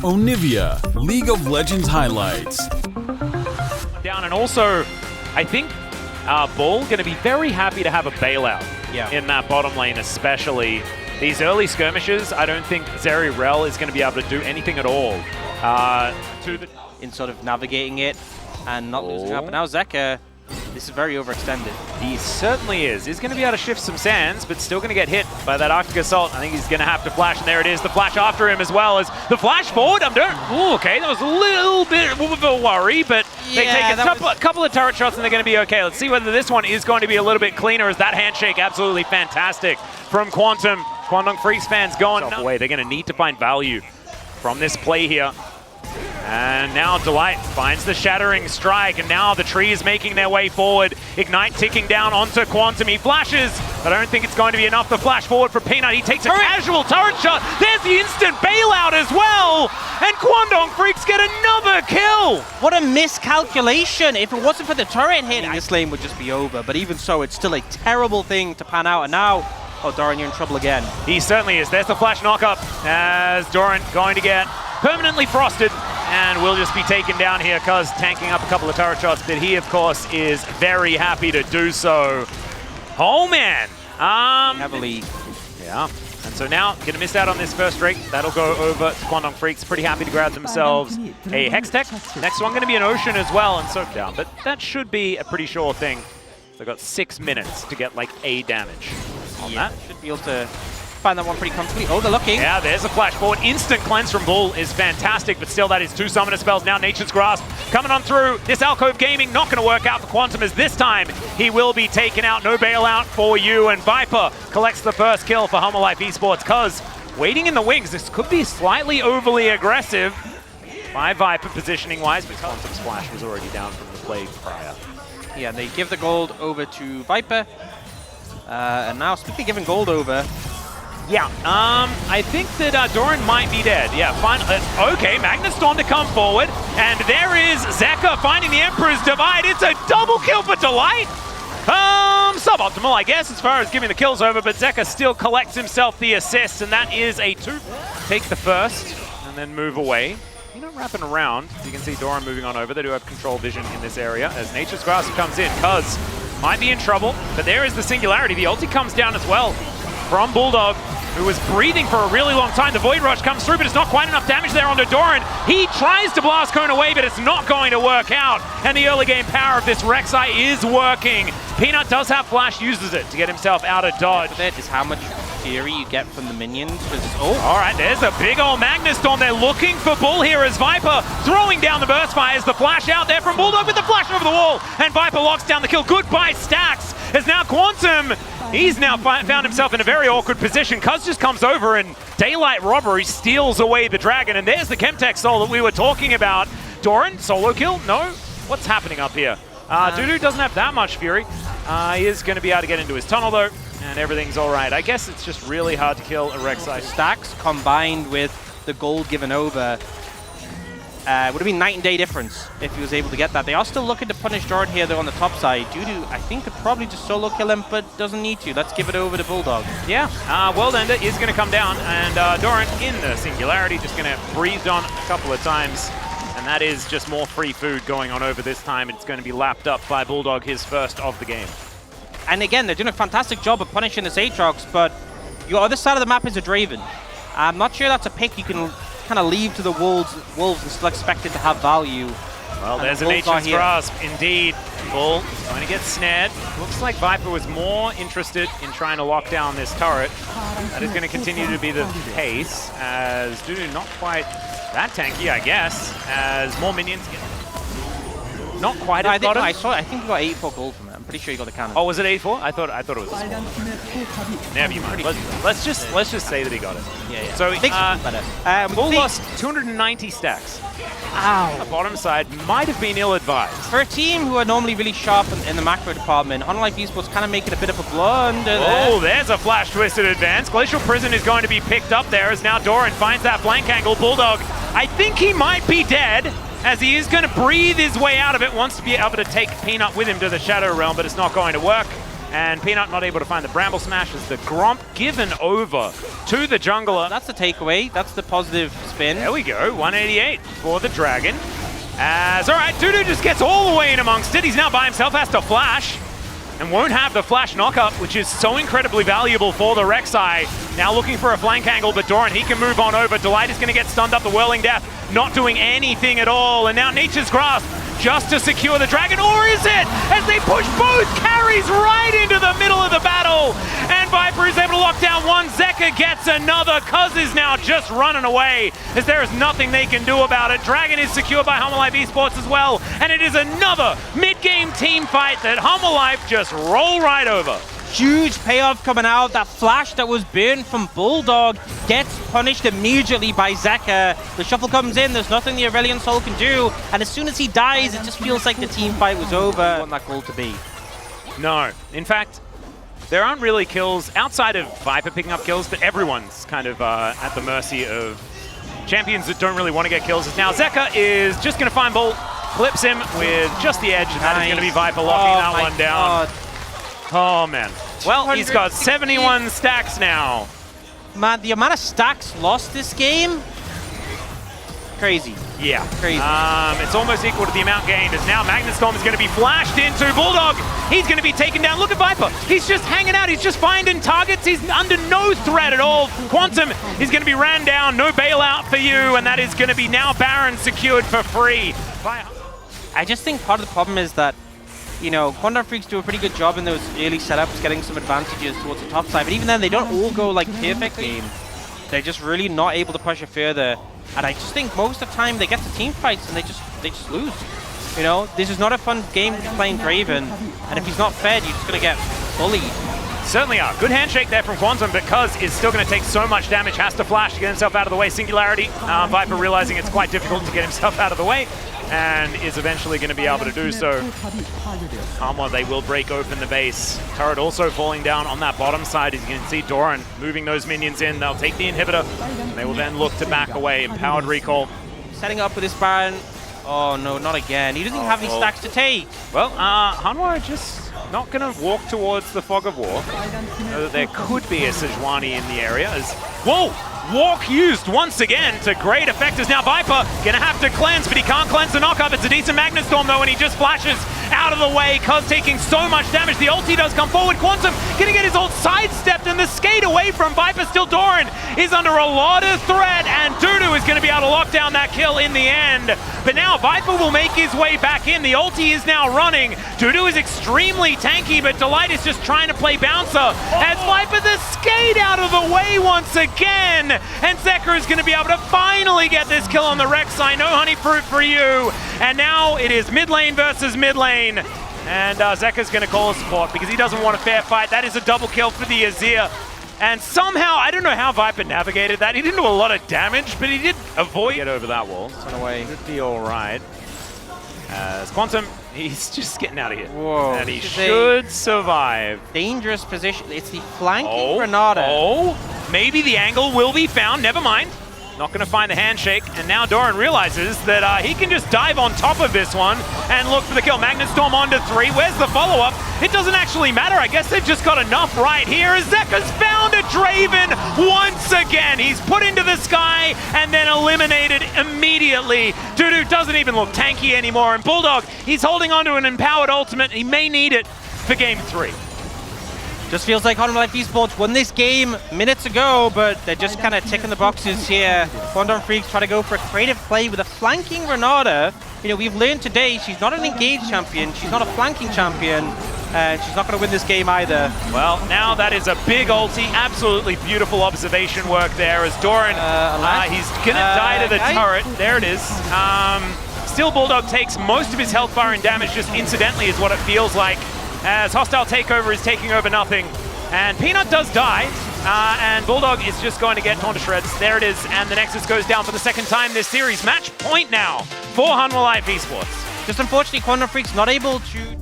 Onivia, League of Legends highlights. Down, and also, I think Bull going to be very happy to have a bailout in that bottom lane, especially. These early skirmishes, I don't think Zeri-Rel is going to be able to do anything at all. In sort of navigating it and not losing up. But now Zeka, this is very overextended. He certainly is. He's going to be able to shift some sands, but still going to get hit by that Arctic Assault. I think he's going to have to flash, and there it is. The flash after him, as well as the flash forward. Okay, that was a little bit of a worry, but they take a couple of turret shots and they're going to be okay. Let's see whether this one is going to be a little bit cleaner, as that handshake absolutely fantastic from Kwangdong Freecs fans going away. They're going to need to find value from this play here. And now Delight finds the Shattering Strike, and now the tree is making their way forward. Ignite ticking down onto Quantum. He flashes, but I don't think it's going to be enough to flash forward for Peanut. He takes a casual turret shot. There's the instant bailout as well, and Kwangdong Freecs get another kill. What a miscalculation. If it wasn't for the turret hit, this lane would just be over. But even so, it's still a terrible thing to pan out. And now, oh, Doran, you're in trouble again. He certainly is. There's the flash knockup, as Doran going to get permanently frosted, and will just be taken down here because tanking up a couple of turret shots, but he, of course, is very happy to do so. Oh, man. Heavily. Yeah. And so now, going to miss out on this first Drake. That'll go over to Kwangdong Freecs. Pretty happy to grab themselves a Hex Tech. Next one going to be an Ocean as well, and Soak Down. But that should be a pretty sure thing. They've got 6 minutes to get, like, a damage on that. Should be able to find that one pretty comfortably. Oh, they're looking. Yeah, there's a flash forward. Instant cleanse from Bull is fantastic, but still that is 2 summoner spells. Now Nature's Grasp coming on through. This Alcove Gaming not going to work out for Quantum, as this time he will be taken out. No bailout for you, and Viper collects the first kill for Hanwha Life Esports, because waiting in the wings, this could be slightly overly aggressive by Viper positioning-wise, but Quantum's flash was already down from the Plague prior. Yeah, they give the gold over to Viper. And now, speaking of giving gold over, yeah, I think that Doran might be dead. Yeah, fine. Okay, Magnus Storm to come forward, and there is Zeka finding the Emperor's Divide. It's a double kill for Delight. Suboptimal, I guess, as far as giving the kills over, but Zeka still collects himself the assist, and that is a 2. Take the first, and then move away. You know, wrapping around. You can see Doran moving on over. They do have control vision in this area, as Nature's Grasp comes in, cuz might be in trouble, but there is the Singularity. The ulti comes down as well from Bulldog, who was breathing for a really long time. The Void Rush comes through, but it's not quite enough damage there onto Doran. He tries to blast Cone away, but it's not going to work out. And the early game power of this Rek'Sai is working. Peanut does have flash, uses it to get himself out of dodge. That is how much fury you get from the minions. All right, there's a big old Magnus Storm. They're looking for Bull here, as Viper throwing down the burst fires. The flash out there from Bulldog with the flash over the wall, and Viper locks down the kill. Goodbye, Stacks, as now Quantum, he's now found himself in a very awkward position. Cuz just comes over and Daylight Robbery steals away the dragon, and there's the Chemtech Soul that we were talking about. Doran, solo kill? No? What's happening up here? Dudu doesn't have that much fury. He is going to be able to get into his tunnel, though, and everything's all right. I guess it's just really hard to kill a Rek'Sai. Stacks combined with the gold given over would have been night and day difference if he was able to get that. They are still looking to punish Doran here, though, on the top side. Dudu, I think, could probably just solo kill him, but doesn't need to. Let's give it over to Bulldog. Yeah, World Ender is going to come down, and Doran in the Singularity, just going to breathe on a couple of times. And that is just more free food going on over this time. It's going to be lapped up by Bulldog, his first of the game. And again, they're doing a fantastic job of punishing this Aatrox, but your other side of the map is a Draven. I'm not sure that's a pick you can kind of leave to the Wolves and still expect it to have value. Well, there's a Nature's Grasp, indeed. Bull going to get snared. Looks like Viper was more interested in trying to lock down this turret. That is going to continue to be the case, as Dudu not quite that tanky, I guess, as more minions get... Not quite as got him. I think he got 84 gold from it. I'm pretty sure he got the cannon. Oh, was it 84? I thought it was a small one. Never mind. Let's just say that he got it. Yeah. So Bull lost 290 stacks. Ow. The bottom side might have been ill-advised. For a team who are normally really sharp in the macro department, Hanwha Life Esports kind of making a bit of a blunder there. Oh, there's a flash twisted advance. Glacial Prison is going to be picked up there, as now Doran finds that flank angle. Bulldog, I think he might be dead, as he is going to breathe his way out of it. Wants to be able to take Peanut with him to the Shadow Realm, but it's not going to work. And Peanut not able to find the Bramble Smash as the Gromp given over to the jungler. That's the takeaway. That's the positive spin. There we go, 188 for the Dragon. As, all right, Dudu just gets all the way in amongst it. He's now by himself, has to flash. And won't have the flash knockup, which is so incredibly valuable for the Rek'Sai. Now looking for a flank angle, but Doran, he can move on over. Delight is going to get stunned up, the Whirling Death, not doing anything at all. And now Nature's Grasp just to secure the Dragon, or is it? As they push both carries right into the middle of the battle. And Viper is able to lock down one. Zeka gets another. Cuz is now just running away as there is nothing they can do about it. Dragon is secured by Hanwha Esports as well. And it is another mid-game team fight that Hanwha just roll right over. Huge payoff coming out. That flash that was burned from Bulldog gets punished immediately by Zeka. The shuffle comes in, there's nothing the Aurelion Soul can do, and as soon as he dies, it just feels like the team fight was over. I want that goal to be. No. In fact, there aren't really kills outside of Viper picking up kills, but everyone's kind of at the mercy of champions that don't really want to get kills. Now Zeka is just going to find Bolt, clips him with just the edge, and that is going to be Viper locking that one down. Oh, man. Well, he's got 71 stacks now. Man, the amount of stacks lost this game, crazy. Yeah. Crazy. It's almost equal to the amount gained, as now Magnustorm is going to be flashed into Bulldog. He's going to be taken down. Look at Viper. He's just hanging out. He's just finding targets. He's under no threat at all. Quantum is going to be ran down. No bailout for you, and that is going to be now Baron secured for free. I just think part of the problem is that, you know, Kwangdong Freecs do a pretty good job in those early setups, getting some advantages towards the top side, but even then, they don't all go like perfectly. They're just really not able to push it further, and I just think most of the time they get to team fights and they just lose. You know, this is not a fun game to playing Draven, and if he's not fed, you're just gonna get bullied. Certainly are. Good handshake there from Quantum, because it's still going to take so much damage. Has to flash to get himself out of the way. Singularity. Viper realizing it's quite difficult to get himself out of the way, and is eventually going to be able to do so. Hanwha, they will break open the base. Turret also falling down on that bottom side. As you can see, Doran moving those minions in. They'll take the inhibitor. And they will then look to back away. Empowered recall. Setting up with this Baron. Oh no, not again. He doesn't have any stacks to take. Well, Hanwha are just not going to walk towards the Fog of War. Know that there could be a Sejuani in the area. As, whoa! Walk used once again to great effect as now Viper gonna have to cleanse, but he can't cleanse the knockup. It's a decent Magnustorm though, and he just flashes out of the way. Cuz taking so much damage. The ulti does come forward. Quantum gonna get his ult sidestepped, and the skate away from Viper. Still Doran is under a lot of threat, and Dudu is gonna be able to lock down that kill in the end. But now Viper will make his way back in. The ulti is now running. Dudu is extremely tanky, but Delight is just trying to play bouncer. As Viper the skate out of the way once again. And Zeka is going to be able to finally get this kill on the Rek'Sai. No honey fruit for you. And now it is mid lane versus mid lane. And Zeka's going to call a support because he doesn't want a fair fight. That is a double kill for the Azir. And somehow, I don't know how Viper navigated that. He didn't do a lot of damage, but he did avoid get over that wall. Run away. Should be all right. As Quantum, he's just getting out of here. Whoa. And he should survive. Dangerous position. It's the flanking Granada. Oh, maybe the angle will be found. Never mind. Not going to find the handshake. And now Doran realizes that he can just dive on top of this one and look for the kill. Magnustorm onto 3. Where's the follow-up? It doesn't actually matter. I guess they've just got enough right here. Zeka's found a Draven once again. He's put into the sky and then eliminated immediately. Dudu doesn't even look tanky anymore. And Bulldog, he's holding onto an empowered ultimate. He may need it for game 3. Just feels like Hanwha Esports won this game minutes ago, but they're just kind of ticking the boxes here. Kwangdong Freecs try to go for a creative play with a flanking Renata. You know, we've learned today she's not an engaged champion, she's not a flanking champion, and she's not going to win this game either. Well, now that is a big ulti. Absolutely beautiful observation work there as Doran, he's going to die to the turret. There it is. Still, Bulldog takes most of his health bar and damage just incidentally is what it feels like. As hostile takeover is taking over nothing. And Peanut does die, and Bulldog is just going to get torn to shreds. There it is, and the Nexus goes down for the second time this series. Match point now for Hanwha Esports. Just unfortunately, Kwangdong Freecs not able to